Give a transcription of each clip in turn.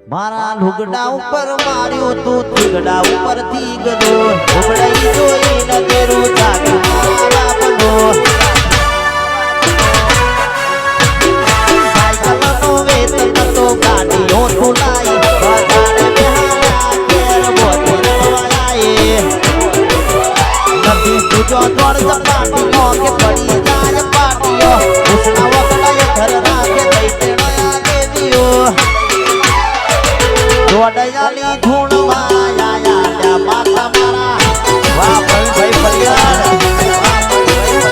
મારા લુગડા ઉપર માર્યું તું થીગડા ઉપર થી ગદો ઉબડાઈ જોઈ ન તેરું જાગ્યું મારા બાપનો સાયકલનો વેત નતો ગાડીઓ તુલાઈ બજારે બેહારા કેર બોતે રવાય નથી તુજો દોડ ચપાટીઓ કે પડી જાય પાટીઓ ઉસના વકડાય ઘર રાખે દઈતેણો દેવીઓ દોડયાલી ધૂણમાં આયા માતા મારા વાહ ભાઈ ફરિયાદ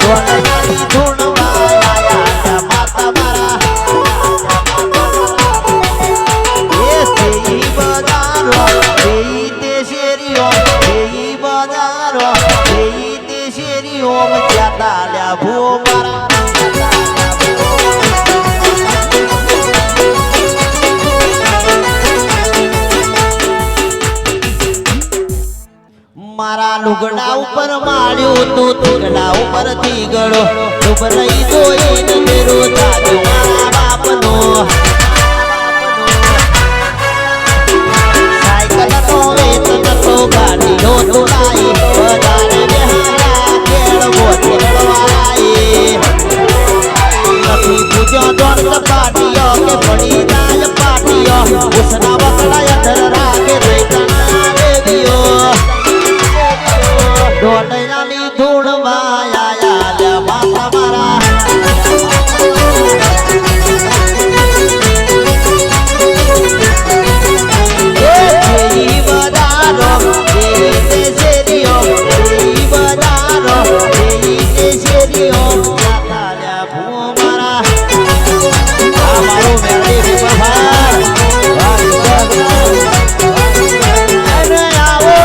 દોડયાલી ધૂણમાં આયા માતા મારા એ સેઈ બજારો સેઈ તે શેરીઓ સેઈ બજારો સેઈ તે શેરીઓ મચ્યા તાલ્યા ભૂ મારા મારા લુગડા ઉપર માળ્યું તું થીગડા ઉપર થી ગળો ડૂબરાઈ જોઈને તેરો જાજો મારા બાપનો સાયકલનો વેત નતો ગાડીઓ તુલાઈ બજારે બેહારા કેળ બોતે રવાય નથી પૂજો દોડ પાટીઓ કે પડી જાય પાટીઓ ઉસના વકડાય ધર રાખે દઈતણા દેવીઓ દોડયાલી ધૂણમાં આયા માતા મારા જેઈ બજારો જેઈ તે શેરીઓ જેઈ બજારો જેઈ તે શેરીઓ તાલ્યા ભૂ મારા આ મારો મેળી વિભાર અને આવો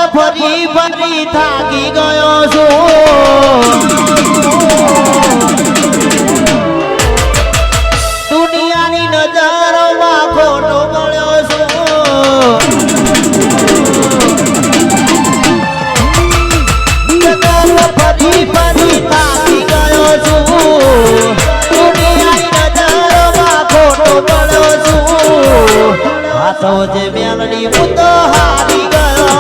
ફરી ફરી થાકી ગયો છું દુનિયાની નજરોમાં ખોટો મળ્યો છું ફરી ફરી થાકી ગયો છું દુનિયાની નજરોમાં ખોટો મળ્યો છું હાથો જે મેલડી હું તો હારી ગયો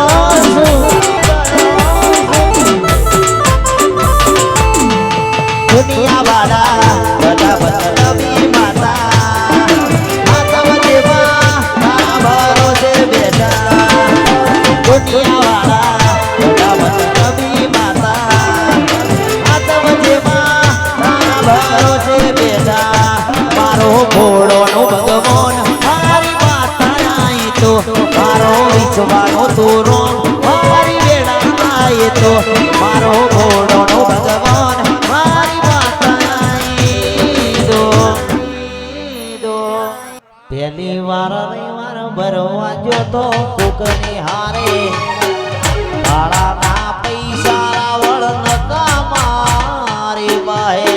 દુનિયા વાળા બધા બદલવી માતા માતા વજેમાં મારા ભરોસે બેઠા દુનિયા વાળા બધા બદલવી માતા માતા વજેમાં મારા ભરોસે બેઠા મારો ભોળોનો ભગવાન મારી માતા આઈ તો મારો વિશ્વાનો તોરો મારી વેળા આઈ તો મારો ભોળોનો ભગવાન પહેલી વાર ભરવા જોતો કોકની હારે ભાડાના પૈસા રાવળ નતા મારી બાહે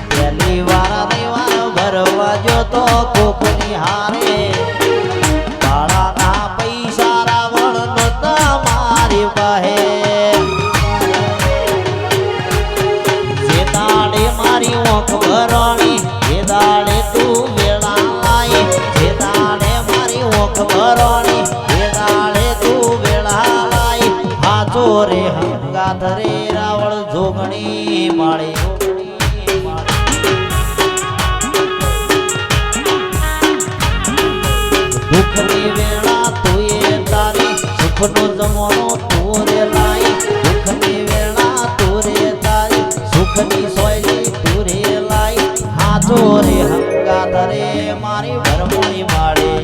પહેલી વાર ભરવા જોતો કોકની હારે ભાડાના પૈસા રાવળ નતા મારી બાહે મારી ઓખ ભરણી એ દાડે તું વેળા આઈ એ દાડે મારી ઓખ ભરણી એ દાડે તું વેળા આઈ હાથ હાચો રે હંગાત રે રાવળ જોગણી માળે દુઃખની વેળા તુએ તારી સુખનો જમોનો તું રે લાઈ દુઃખની વેળા તું રે તારી સુખની સોયલી તું રે લાઈ હાચો રે હંગાત રે મારી ભરમણી માળે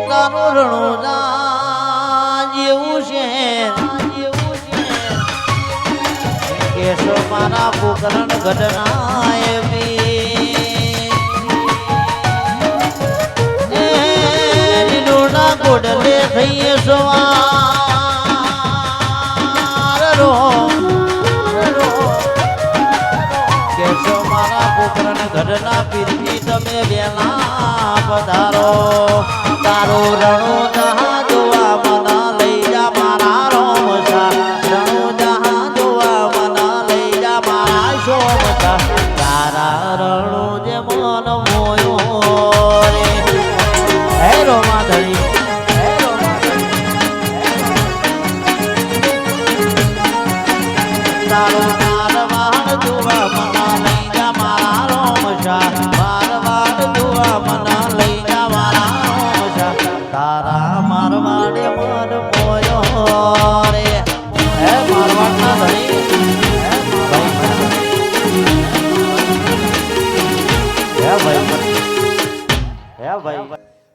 તારું રણોદા જેવું છે કેશ મારા પોકરણ ઘટનાએ લીલોડા ગોડલે થઈએ સવાર રો કેશ મારા પોકરણ ઘટના પીરની તમે વેલા પધારો તારો રણોદા જોવા મના લઈ જા મારા રોમસા રણોદા જોવા મના લઈ જા મારા શોમસા તારા રણો જે મન મોયો રે હે રોમાધણી તારો મારવાડ જોવા મના લઈ જા મારા રોમસા મારવાડ જોવા મના લઈ જા મારા તારા મારવાડે મન મોયો રે હે મારવાડના ધણી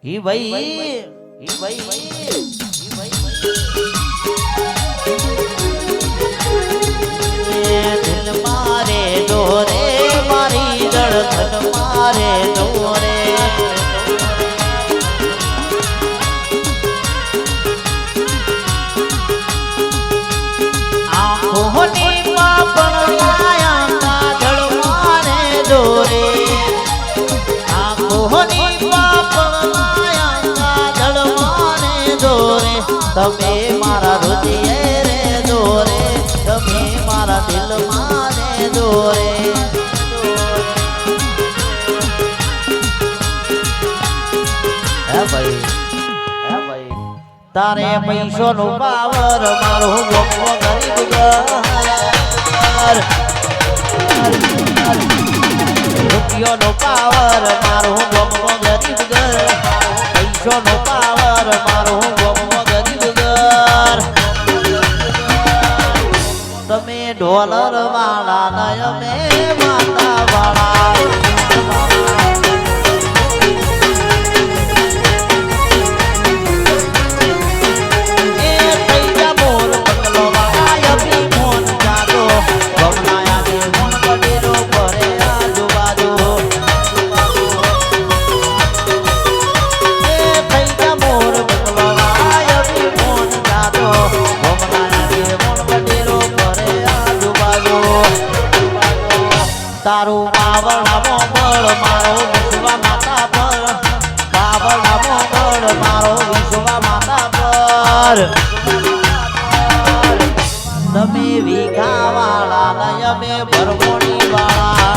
હે ભાઈ દિલ મારે દોરે મારી ધડકન મારે દોરે હોની પાપણ લાયા કાજળ મારે દોરે હોની પાપણ લાયા કાજળ મારે દોરે તમે મારા હૃદય રે દોરે તમે મારા દિલ મારે દોરે હે ભાઈ તારે પૈસો નો પાવર મારો ગોપો ગરીબ ઘર રૂપિયો નો પાવર મારો ગોપો ગરીબ ઘર પૈસો નો પાવર મારો ગોપો ગરીબ ઘર તમે ડોલર વાળા નય મે માતા વાળા તારું બાવળામો બળ મારો વિશ્વા માતા પર બાવળામો બળ મારો વિશ્વા માતા પર તમે વીઘા વાળા નય મે ભરમોણી વાળા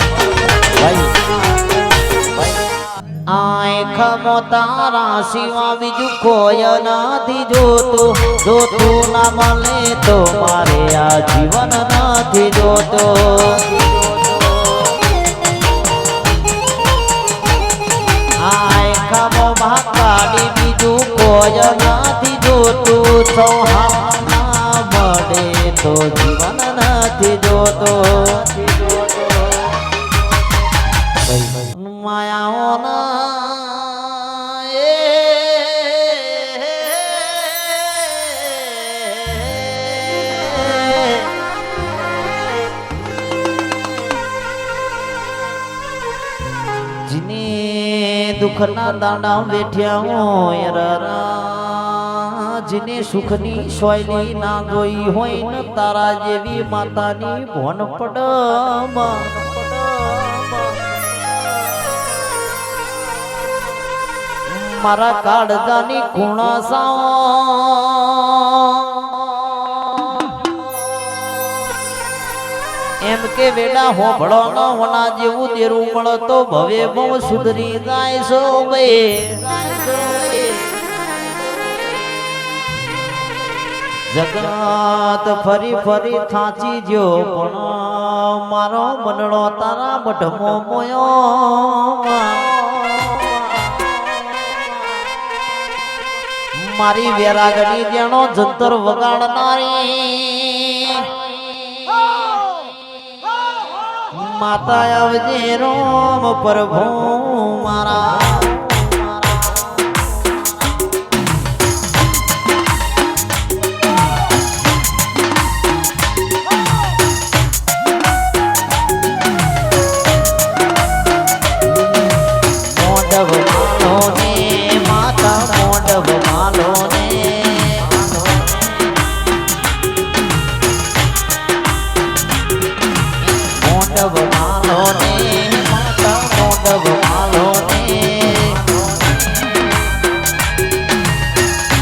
આંખ તારા સિવા બીજું કોઈ નથી જોતું જોતું ના મળે તો મારે આ જીવન નથી જોતો કાઢી બીજું કોઈ નથી જોતું સૌહાના મળે તો જીવન નથી જોતો માયાઓના જીને દુઃખના દાડા બેઠ્યા હોય જેને સુખની સોયલી ના જોઈ હોય ને તારા જેવી માતાની ભોન પડમાં મારા કાળજાની ખૂણા સાઓ એમ કે વેડા હોભળો ન હોના જેવું દેરું મળતો ભવે બહુ સુધરી જાય છો બે જગત ફરી ફરી થાચી જો પણ મારો બનડો તારા બઢમો મોયો મારી વેરાગની જેનો જંતર વગાડનારી માતા આવજે રોમ પ્રભુ મારા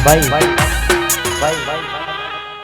ભાઈ